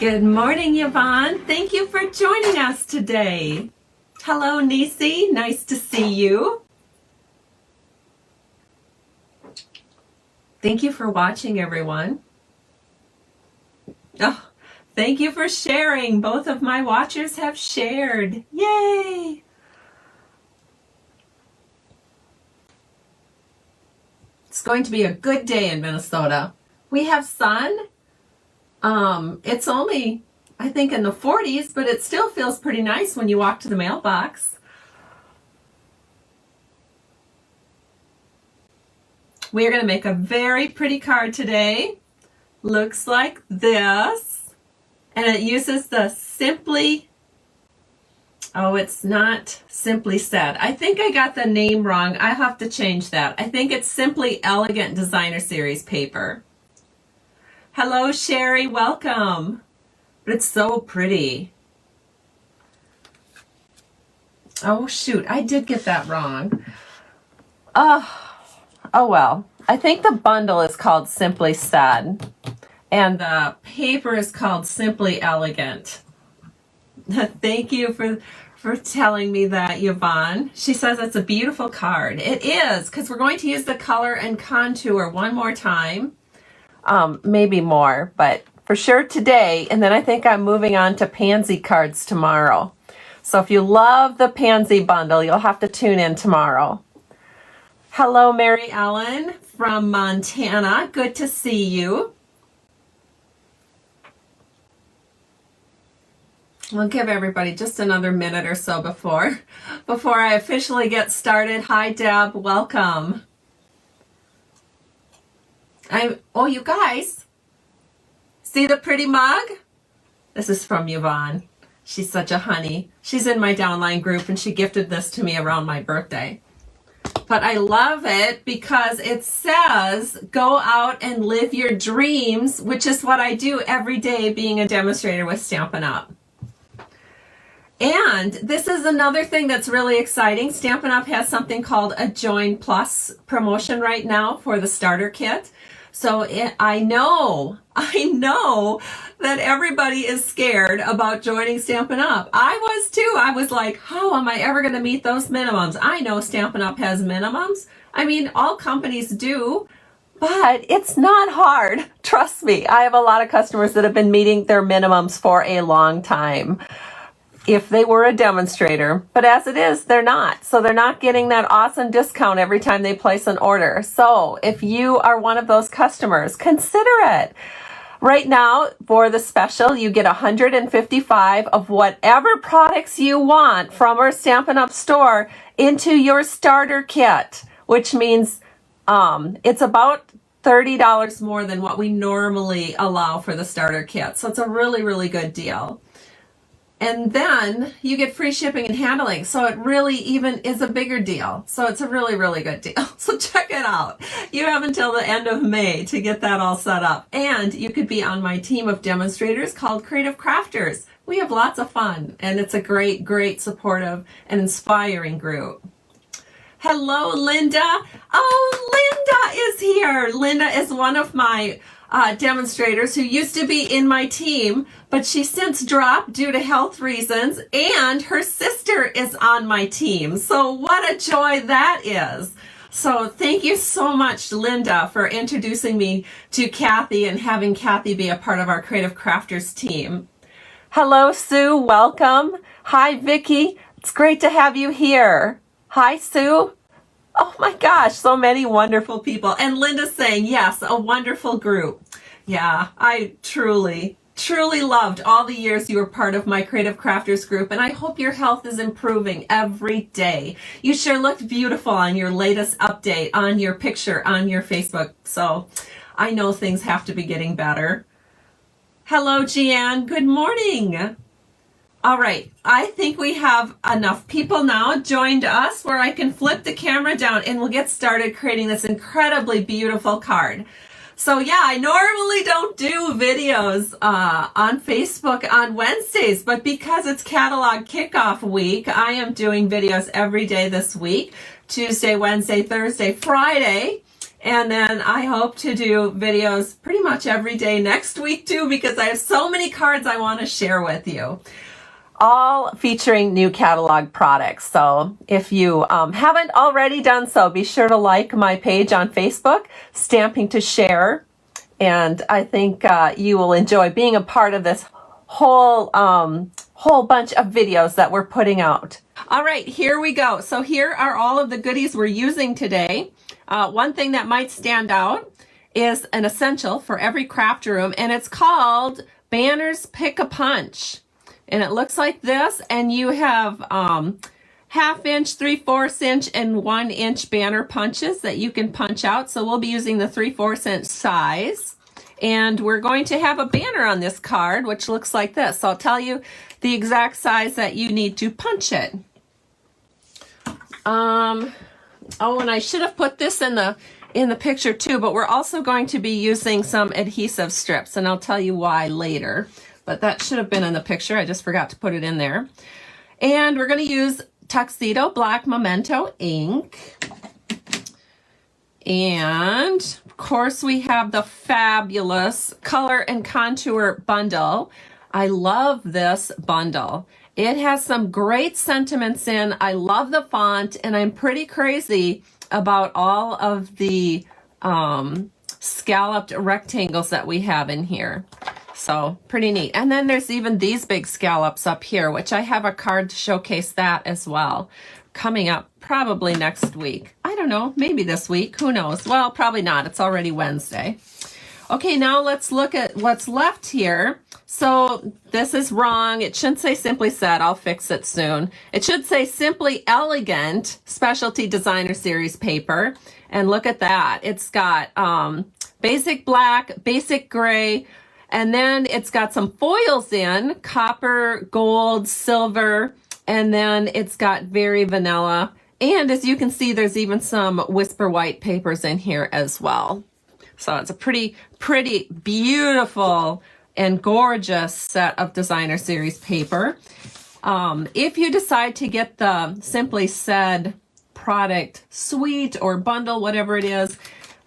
Good morning, Yvonne. Thank you for joining us today. Hello, Nisi. Nice to see you. Thank you for watching, everyone. Oh, thank you for sharing. Both of my watchers have shared. Yay! It's going to be a good day in Minnesota. We have sun. It's only, I think, in the 40s, but it still feels pretty nice when you walk to the mailbox. We are going to make a very pretty card today. Looks like this. And it uses the it's not Simply Said. I think I got the name wrong. I have to change that. I think it's Simply Elegant Designer Series paper. Hello, Sherry. Welcome. But it's so pretty. Oh, shoot. I did get that wrong. Oh, well. I think the bundle is called Simply Said, and the paper is called Simply Elegant. Thank you for telling me that, Yvonne. She says it's a beautiful card. It is, because we're going to use the color and contour one more time. Maybe more, but for sure today. And then I think I'm moving on to pansy cards tomorrow. So if you love the pansy bundle, you'll have to tune in tomorrow. Hello, Mary Ellen from Montana. Good to see you. We'll give everybody just another minute or so before I officially get started. Hi, Deb. Welcome. You guys, see the pretty mug? This is from Yvonne. She's such a honey. She's in my downline group, and she gifted this to me around my birthday. But I love it because it says, go out and live your dreams, which is what I do every day being a demonstrator with Stampin' Up! And this is another thing that's really exciting. Stampin' Up! Has something called a Join Plus promotion right now for the starter kit. So I know that everybody is scared about joining Stampin' Up! I was too. I was like, how am I ever going to meet those minimums? I know Stampin' Up! Has minimums. I mean, all companies do, but it's not hard. Trust me. I have a lot of customers that have been meeting their minimums for a long time if they were a demonstrator, but as it is, they're not. So they're not getting that awesome discount every time they place an order. So if you are one of those customers, consider it. Right now, for the special, you get 155 of whatever products you want from our Stampin' Up! Store into your starter kit, which means it's about $30 more than what we normally allow for the starter kit. So it's a really, really good deal. And then you get free shipping and handling. So it really even is a bigger deal. So it's a really, really good deal. So check it out. You have until the end of May to get that all set up. And you could be on my team of demonstrators called Creative Crafters. We have lots of fun. And it's a great, great supportive and inspiring group. Hello, Linda. Oh, Linda is here. Linda is one of my demonstrators who used to be in my team, but she since dropped due to health reasons, and her sister is on my team. So what a joy that is. So thank you so much, Linda, for introducing me to Kathy and having Kathy be a part of our Creative Crafters team. Hello, Sue. Welcome. Hi, Vicki. It's great to have you here. Hi, Sue. Oh my gosh, so many wonderful people. And Linda's saying, yes, a wonderful group. Yeah, I truly loved all the years you were part of my Creative Crafters group, and I hope your health is improving every day. You sure looked beautiful on your latest update, on your picture, on your Facebook. So I know things have to be getting better. Hello, Jeanne. Good morning. All right, I think we have enough people now joined us where I can flip the camera down and we'll get started creating this incredibly beautiful card. So yeah, I normally don't do videos on Facebook on Wednesdays, but because it's catalog kickoff week, I am doing videos every day this week, Tuesday, Wednesday, Thursday, Friday. And then I hope to do videos pretty much every day next week too, because I have so many cards I want to share with you, all featuring new catalog products. So if you haven't already done so, be sure to like my page on Facebook, Stamping to Share. And I think you will enjoy being a part of this whole bunch of videos that we're putting out. All right, here we go. So here are all of the goodies we're using today. One thing that might stand out is an essential for every craft room, and it's called Banners Pick a Punch. And it looks like this, and you have 1/2 inch, 3/4 inch, and 1 inch banner punches that you can punch out. So we'll be using the 3/4 inch size. And we're going to have a banner on this card, which looks like this. So I'll tell you the exact size that you need to punch it. Oh, and I should have put this in the picture too, but we're also going to be using some adhesive strips, and I'll tell you why later. But that should have been in the picture. I just forgot to put it in there. And we're going to use Tuxedo Black Memento ink. And of course we have the fabulous Color and Contour bundle. I love this bundle. It has some great sentiments in. I love the font, and I'm pretty crazy about all of the scalloped rectangles that we have in here. So pretty neat. And then there's even these big scallops up here, which I have a card to showcase that as well, coming up probably next week. I don't know, maybe this week, who knows? Well, probably not. It's already Wednesday. Okay, now let's look at what's left here. So this is wrong. It shouldn't say Simply Said. I'll fix it soon. It should say Simply Elegant Specialty Designer Series paper. And look at that. It's got basic black, basic gray, and then it's got some foils in, copper, gold, silver, and then it's got very vanilla. And as you can see, there's even some Whisper White papers in here as well. So it's a pretty, beautiful and gorgeous set of Designer Series paper. If you decide to get the Simply Said product suite or bundle, whatever it is,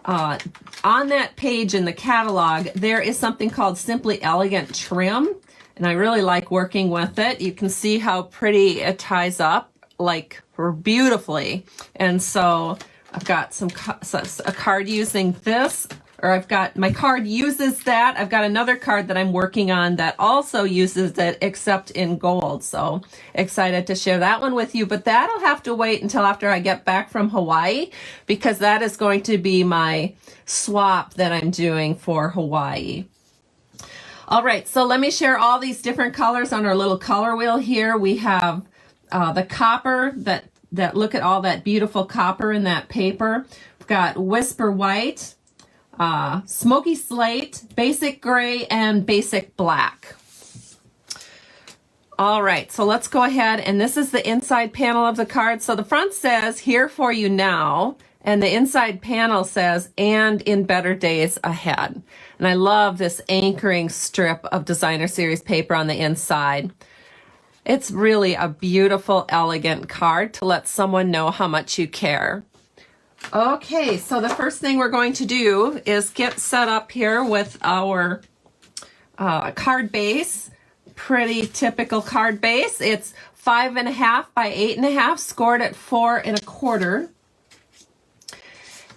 on that page in the catalog, there is something called Simply Elegant Trim, and I really like working with it. You can see how pretty it ties up, like beautifully. And so I've got a card using this, or I've got my card uses that. I've got another card that I'm working on that also uses it, except in gold. So excited to share that one with you, but that'll have to wait until after I get back from Hawaii, because that is going to be my swap that I'm doing for Hawaii. All right, so let me share all these different colors on our little color wheel here. We have the copper, that look at all that beautiful copper in that paper. We've got Whisper White, Smoky Slate, Basic Gray, and Basic Black. All right, so let's go ahead, and this is the inside panel of the card. So the front says, "Here for you now," and the inside panel says, "And in better days ahead." And I love this anchoring strip of Designer Series paper on the inside. It's really a beautiful, elegant card to let someone know how much you care. Okay, so the first thing we're going to do is get set up here with our card base. Pretty typical card base. It's 5.5 by 8.5, scored at 4 1/4.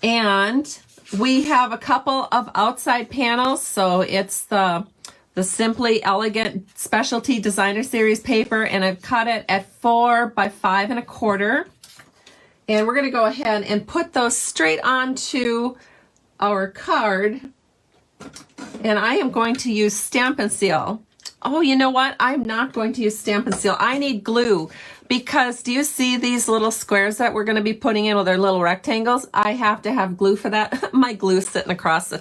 And we have a couple of outside panels, so it's the Simply Elegant Specialty Designer Series paper, and I've cut it at 4 by 5 1/4. And we're going to go ahead and put those straight onto our card. And I am going to use Stampin' Seal. Oh, you know what? I'm not going to use Stampin' Seal. I need glue, because do you see these little squares that we're going to be putting in with our little rectangles? I have to have glue for that. My glue's sitting across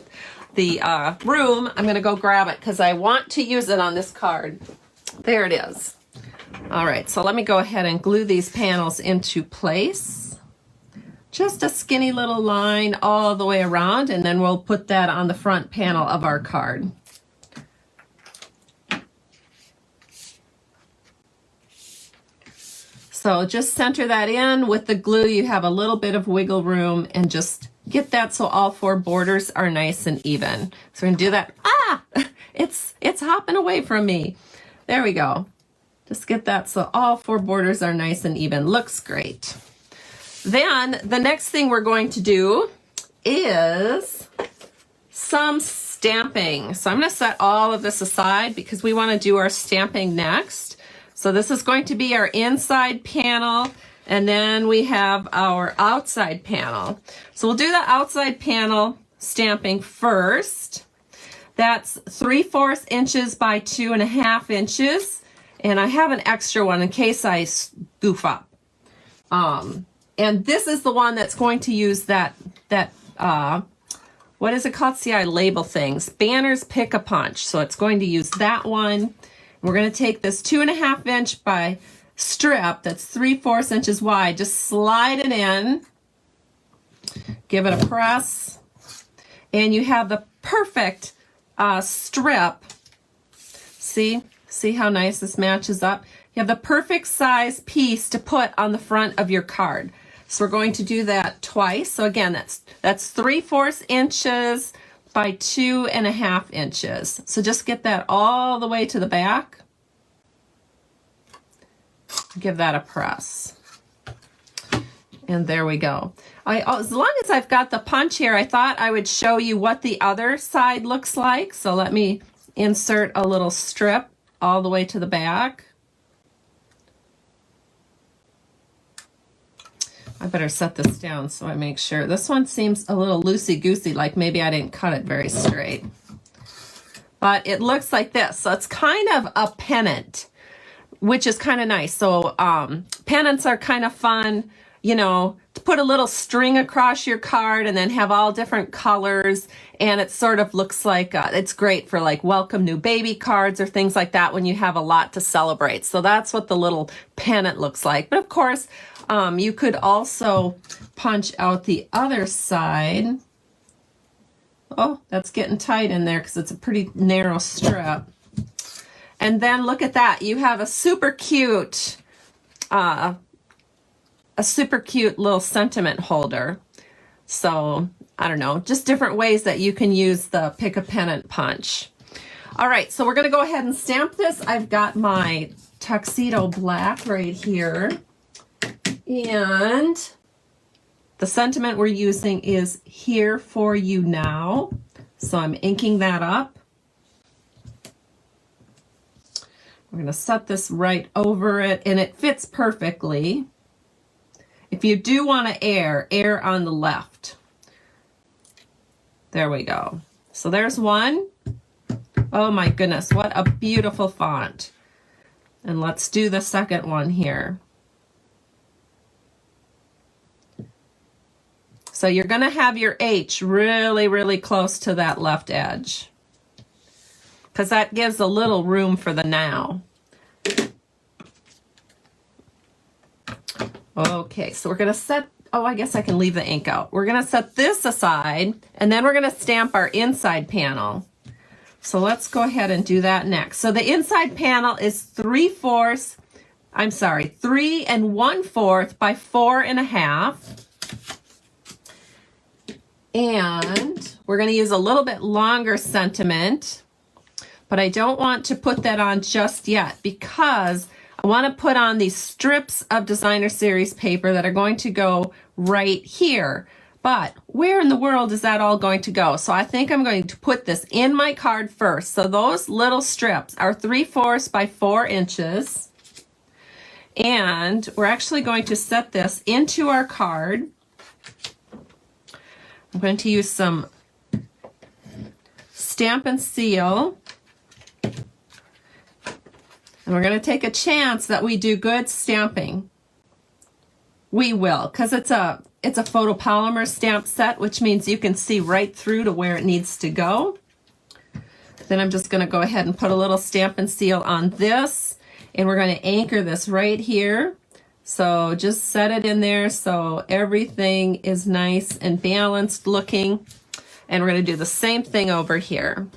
the room. I'm going to go grab it because I want to use it on this card. There it is. All right, so let me go ahead and glue these panels into place. Just a skinny little line all the way around, and then we'll put that on the front panel of our card. So just center that in with the glue. You have a little bit of wiggle room, and just get that so all 4 borders are nice and even. So we're gonna do that. Ah, it's hopping away from me. There we go. Just get that so all 4 borders are nice and even. Looks great. Then the next thing we're going to do is some stamping. So I'm going to set all of this aside because we want to do our stamping next. So this is going to be our inside panel, and then we have our outside panel. So we'll do the outside panel stamping first. That's 3/4 inches by 2.5 inches. And I have an extra one in case I goof up. And this is the one that's going to use that what is it called? See, I label things. Banners Pick a Punch. So it's going to use that one. We're going to take this 2.5 inch by strip that's 3/4 inches wide. Just slide it in. Give it a press. And you have the perfect strip. See how nice this matches up? You have the perfect size piece to put on the front of your card. So we're going to do that twice. So again, that's 3/4 inches by 2.5 inches. So just get that all the way to the back. Give that a press. And there we go. As long as I've got the punch here, I thought I would show you what the other side looks like. So let me insert a little strip all the way to the back. I better set this down so I make sure. This one seems a little loosey-goosey, like maybe I didn't cut it very straight. But it looks like this. So it's kind of a pennant, which is kind of nice. So pennants are kind of fun, you know, to put a little string across your card and then have all different colors. And it sort of looks like, it's great for like welcome new baby cards or things like that when you have a lot to celebrate. So that's what the little pennant looks like. But of course, you could also punch out the other side. Oh, that's getting tight in there because it's a pretty narrow strip. And then look at that. You have a super cute little sentiment holder. So I don't know, just different ways that you can use the Pick a Pennant punch. All right, so we're going to go ahead and stamp this. I've got my tuxedo black right here. And the sentiment we're using is Here for You Now. So I'm inking that up. We're going to set this right over it, and it fits perfectly. If you do want to err on the left. There we go. So there's one. Oh my goodness, what a beautiful font. And let's do the second one here. So you're going to have your H really, really close to that left edge, because that gives a little room for the now. Okay, so we're going to set, oh, I guess I can leave the ink out. We're going to set this aside, and then we're going to stamp our inside panel. So let's go ahead and do that next. So the inside panel is 3 1/4 by 4.5. And we're going to use a little bit longer sentiment, but I don't want to put that on just yet because I want to put on these strips of designer series paper that are going to go right here. But where in the world is that all going to go? So I think I'm going to put this in my card first. So those little strips are 3 1/4 by 4 inches. And we're actually going to set this into our card. I'm going to use some Stamp and Seal. And we're going to take a chance that we do good stamping. We will, because it's a photopolymer stamp set, which means you can see right through to where it needs to go. Then I'm just going to go ahead and put a little Stamp and Seal on this, and we're going to anchor this right here. So just set it in there so everything is nice and balanced looking. And we're going to do the same thing over here.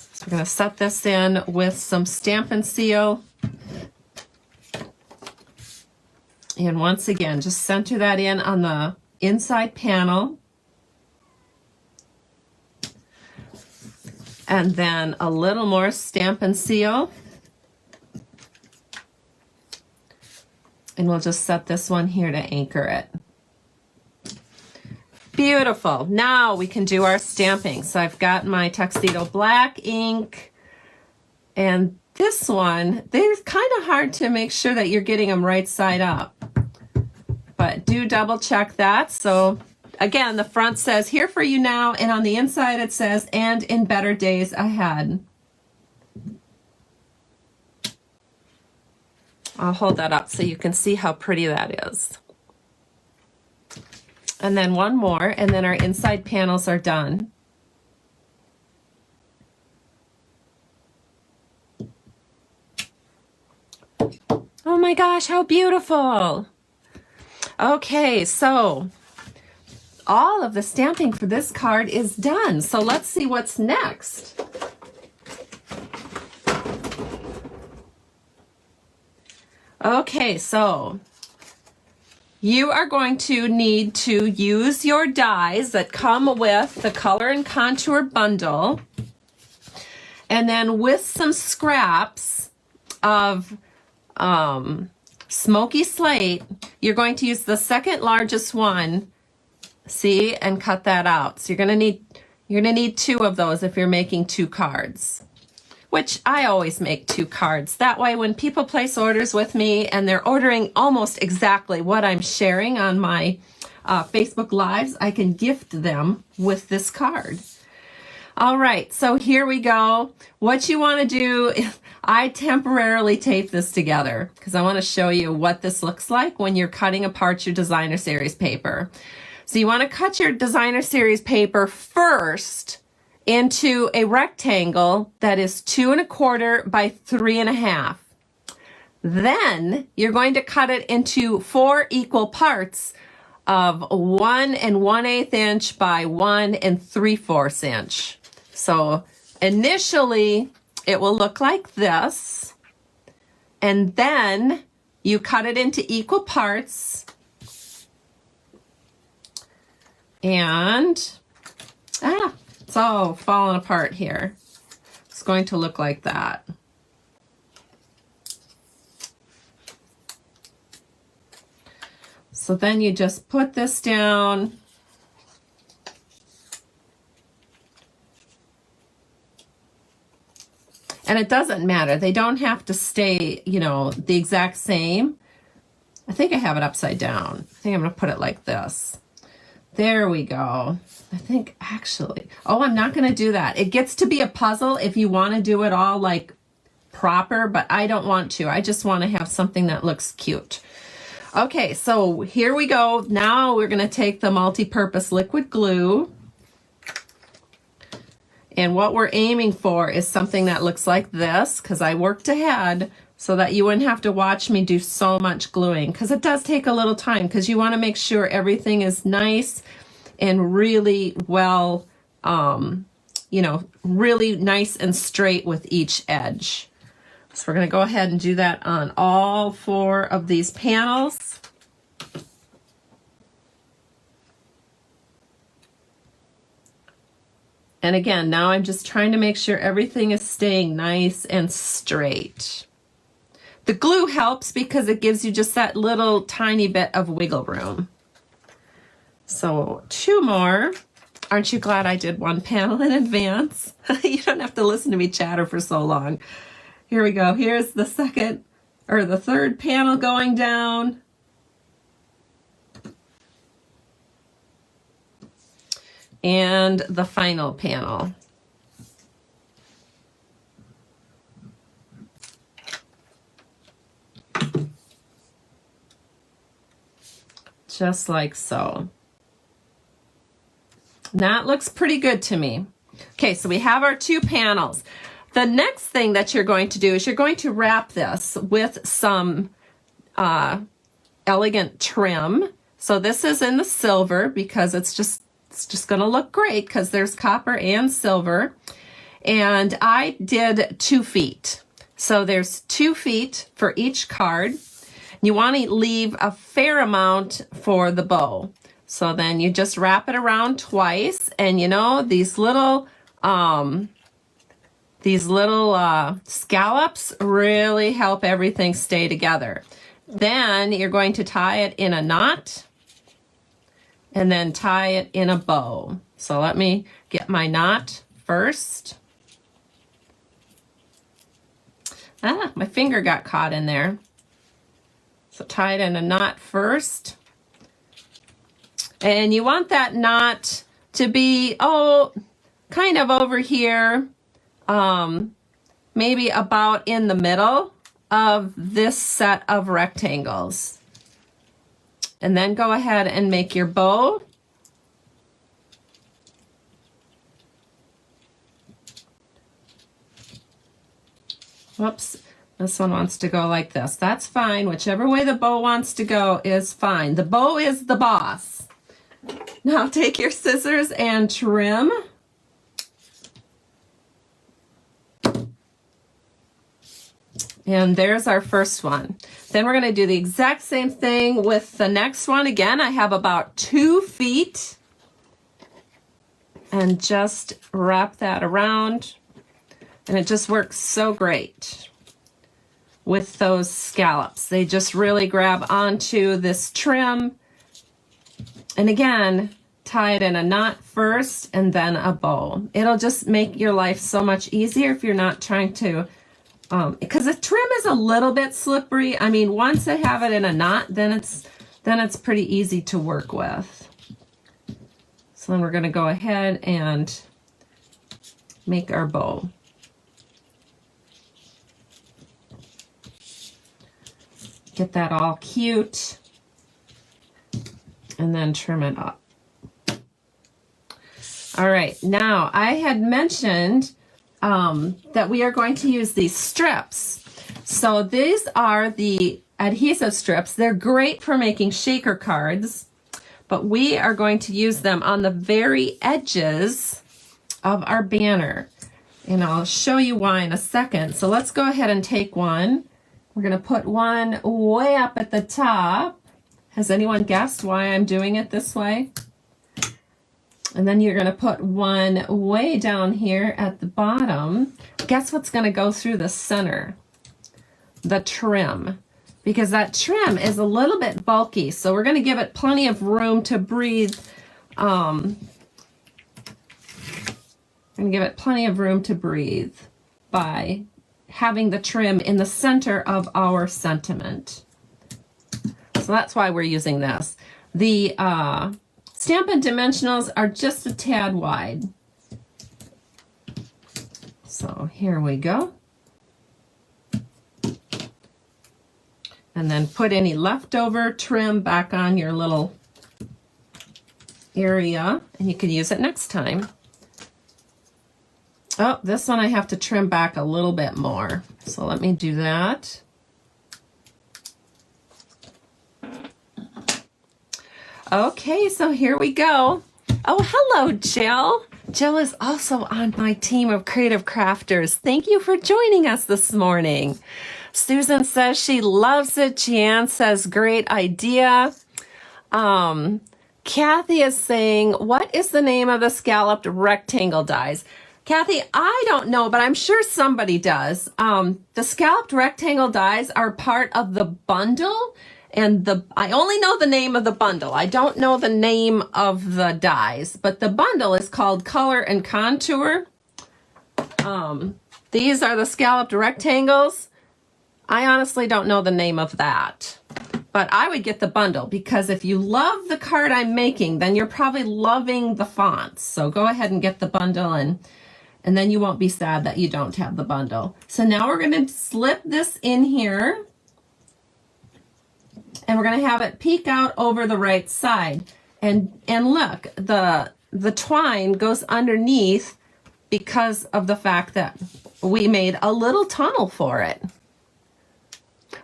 So we're going to set this in with some Stamp and Seal. And once again, just center that in on inside panel. And then a little more Stampin' Seal. And we'll just set this one here to anchor it. Beautiful. Now we can do our stamping. So I've got my Tuxedo Black ink. And this one, they're kind of hard to make sure that you're getting them right side up. But do double check that. So again, the front says, here for you now. And on the inside it says, and in better days ahead. I'll hold that up so you can see how pretty that is. And then one more, and then our inside panels are done. Oh my gosh, how beautiful. Okay, so all of the stamping for this card is done. So let's see what's next. Okay, so you are going to need to use your dies that come with the Color and Contour bundle, and then with some scraps of Smoky Slate, you're going to use the second largest one, see, and cut that out. So you're gonna need 2 of those if you're making 2 cards. Which I always make 2 cards. That way when people place orders with me and they're ordering almost exactly what I'm sharing on my Facebook Lives, I can gift them with this card. All right, so here we go. What you want to do, I temporarily tape this together because I want to show you what this looks like when you're cutting apart your designer series paper. So you want to cut your designer series paper first into a rectangle that is 2 1/4 by 3 1/2. Then you're going to cut it into 4 equal parts of 1 1/8 inch by 1 3/4 inch. So initially it will look like this, and then you cut it into equal parts, and it's all falling apart here. It's going to look like that. So then you just put this down. And it doesn't matter. They don't have to stay, you know, the exact same. I think I have it upside down. I think I'm going to put it like this. There we go. I think actually, oh, I'm not going to do that. It gets to be a puzzle if you want to do it all like proper, but I don't want to. I just want to have something that looks cute. Okay, so here we go. Now we're going to take the multi-purpose liquid glue. And what we're aiming for is something that looks like this, because I worked ahead so that you wouldn't have to watch me do so much gluing, because it does take a little time, because you want to make sure everything is nice and really well, you know, really nice and straight with each edge. So we're going to go ahead and do that on all 4 of these panels. And again, now I'm just trying to make sure everything is staying nice and straight. The glue helps because it gives you just that little tiny bit of wiggle room. So 2 more. Aren't you glad I did 1 panel in advance? You don't have to listen to me chatter for so long. Here we go. Here's the second or the third panel going down. And the final panel. Just like so. That looks pretty good to me. Okay, so we have our 2 panels. The next thing that you're going to do is you're going to wrap this with some elegant trim. So this is in the silver because it's just going to look great because there's copper and silver. And I did 2 feet. So there's 2 feet for each card. You want to leave a fair amount for the bow. So then you just wrap it around twice, and you know, these little scallops really help everything stay together. Then you're going to tie it in a knot and then tie it in a bow. So let me get my knot first. My finger got caught in there. So tie it in a knot first. And you want that knot to be, kind of over here, maybe about in the middle of this set of rectangles. And then go ahead and make your bow. Whoops, this one wants to go like this. That's fine. Whichever way the bow wants to go is fine. The bow is the boss. Now take your scissors and trim. And there's our first one. Then we're going to do the exact same thing with the next one. Again, I have about 2 feet. And just wrap that around. And it just works so great with those scallops. They just really grab onto this trim. And again, tie it in a knot first and then a bow. It'll just make your life so much easier if you're not trying to, because the trim is a little bit slippery. I mean, once I have it in a knot, then it's pretty easy to work with. So then we're going to go ahead and make our bow. Get that all cute. And then trim it up. All right, now I had mentioned that we are going to use these strips. So these are the adhesive strips. They're great for making shaker cards, but we are going to use them on the very edges of our banner. And I'll show you why in a second. So let's go ahead and take one. We're going to put one way up at the top. Has anyone guessed why I'm doing it this way? And then you're going to put one way down here at the bottom. Guess what's going to go through the center? The trim. Because that trim is a little bit bulky, so we're going to give it plenty of room to breathe. I'm going to give it plenty of room to breathe by having the trim in the center of our sentiment. So that's why we're using this. The Stampin' Dimensionals are just a tad wide. So here we go. And then put any leftover trim back on your little area, and you can use it next time. Oh, this one I have to trim back a little bit more. So let me do that. Okay, so here we go. Oh, hello, Jill. Jill is also on my team of creative crafters. Thank you for joining us this morning. Susan says she loves it. Jan says, great idea. Kathy is saying, what is the name of the scalloped rectangle dies? Kathy, I don't know, but I'm sure somebody does. The scalloped rectangle dies are part of the bundle. And I only know the name of the bundle. I don't know the name of the dies, but the bundle is called Color and Contour. These are the scalloped rectangles. I honestly don't know the name of that, but I would get the bundle because if you love the card I'm making, then you're probably loving the fonts. So go ahead and get the bundle, and then you won't be sad that you don't have the bundle. So now we're going to slip this in here. And we're going to have it peek out over the right side. And look, the twine goes underneath because of the fact that we made a little tunnel for it.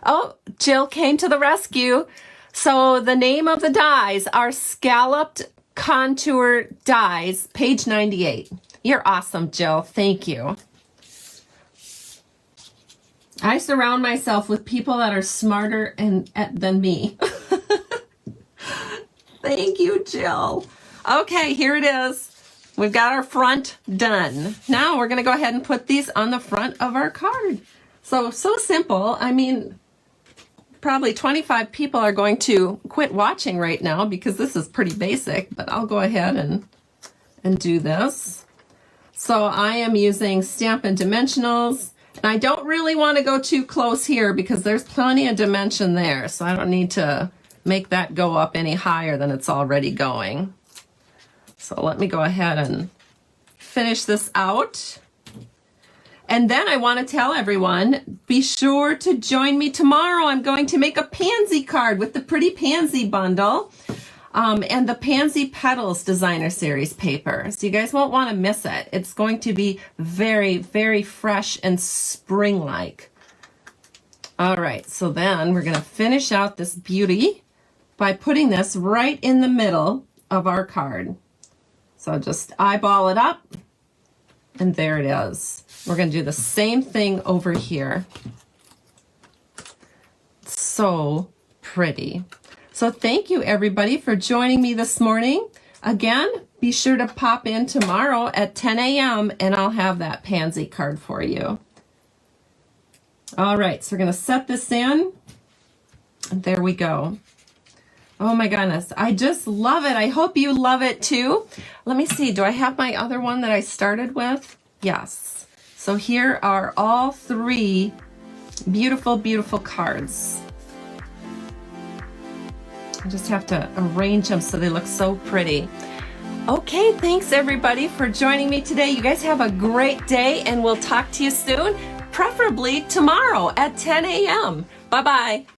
Oh, Jill came to the rescue. So the name of the dies are Scalloped Contour Dies, page 98. You're awesome, Jill. Thank you. I surround myself with people that are smarter than me. Thank you, Jill. Okay, here it is. We've got our front done. Now we're going to go ahead and put these on the front of our card. So simple. I mean, probably 25 people are going to quit watching right now because this is pretty basic, but I'll go ahead and do this. So I am using Stampin' Dimensionals, and I don't really want to go too close here because there's plenty of dimension there, so I don't need to make that go up any higher than it's already going. So let me go ahead and finish this out. And then I want to tell everyone, be sure to join me tomorrow. I'm going to make a pansy card with the Pretty Pansy bundle and the Pansy Petals Designer Series paper. So you guys won't want to miss it. It's going to be very, very fresh and spring-like. All right, so then we're going to finish out this beauty by putting this right in the middle of our card. So just eyeball it up, and there it is. We're going to do the same thing over here. So pretty. So thank you everybody for joining me this morning. Again, be sure to pop in tomorrow at 10 a.m. and I'll have that pansy card for you. All right, so we're going to set this in. And there we go. Oh my goodness, I just love it. I hope you love it too. Let me see, do I have my other one that I started with? Yes. So here are all three beautiful, beautiful cards. I just have to arrange them so they look so pretty. Okay, thanks everybody for joining me today. You guys have a great day and we'll talk to you soon, preferably tomorrow at 10 a.m. Bye-bye.